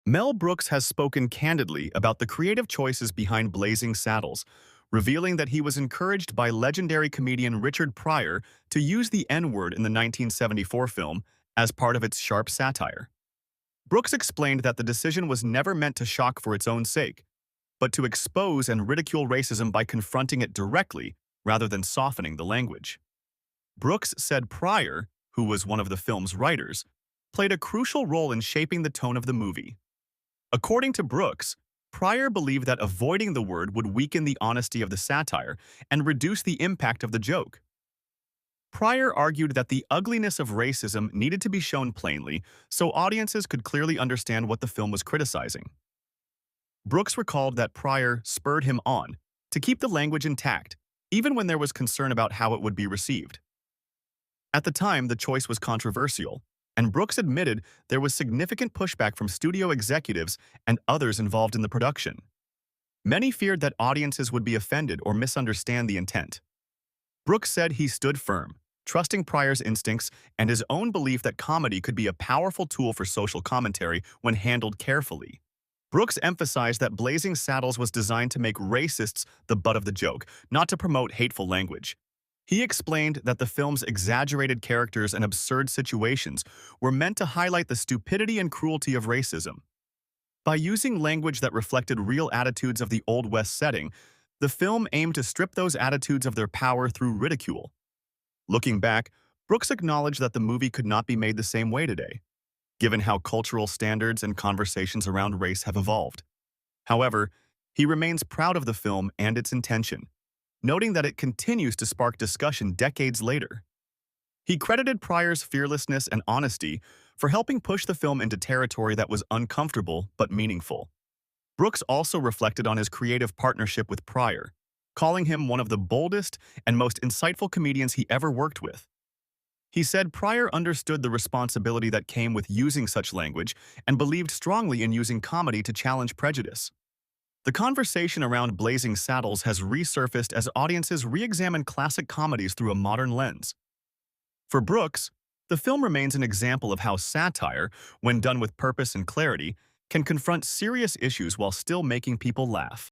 Mel Brooks has spoken candidly about the creative choices behind Blazing Saddles, revealing that he was encouraged by legendary comedian Richard Pryor to use the N-word in the 1974 film as part of its sharp satire. Brooks explained that the decision was never meant to shock for its own sake, but to expose and ridicule racism by confronting it directly rather than softening the language. Brooks said Pryor, who was one of the film's writers, played a crucial role in shaping the tone of the movie. According to Brooks, Pryor believed that avoiding the word would weaken the honesty of the satire and reduce the impact of the joke. Pryor argued that the ugliness of racism needed to be shown plainly so audiences could clearly understand what the film was criticizing. Brooks recalled that Pryor spurred him on to keep the language intact, even when there was concern about how it would be received. At the time, the choice was controversial, and Brooks admitted there was significant pushback from studio executives and others involved in the production. Many feared that audiences would be offended or misunderstand the intent. Brooks said he stood firm, trusting Pryor's instincts and his own belief that comedy could be a powerful tool for social commentary when handled carefully. Brooks emphasized that Blazing Saddles was designed to make racists the butt of the joke, not to promote hateful language. He explained that the film's exaggerated characters and absurd situations were meant to highlight the stupidity and cruelty of racism. By using language that reflected real attitudes of the Old West setting, the film aimed to strip those attitudes of their power through ridicule. Looking back, Brooks acknowledged that the movie could not be made the same way today, given how cultural standards and conversations around race have evolved. However, he remains proud of the film and its intention, noting that it continues to spark discussion decades later. He credited Pryor's fearlessness and honesty for helping push the film into territory that was uncomfortable but meaningful. Brooks also reflected on his creative partnership with Pryor, calling him one of the boldest and most insightful comedians he ever worked with. He said Pryor understood the responsibility that came with using such language and believed strongly in using comedy to challenge prejudice. The conversation around Blazing Saddles has resurfaced as audiences re-examine classic comedies through a modern lens. For Brooks, the film remains an example of how satire, when done with purpose and clarity, can confront serious issues while still making people laugh.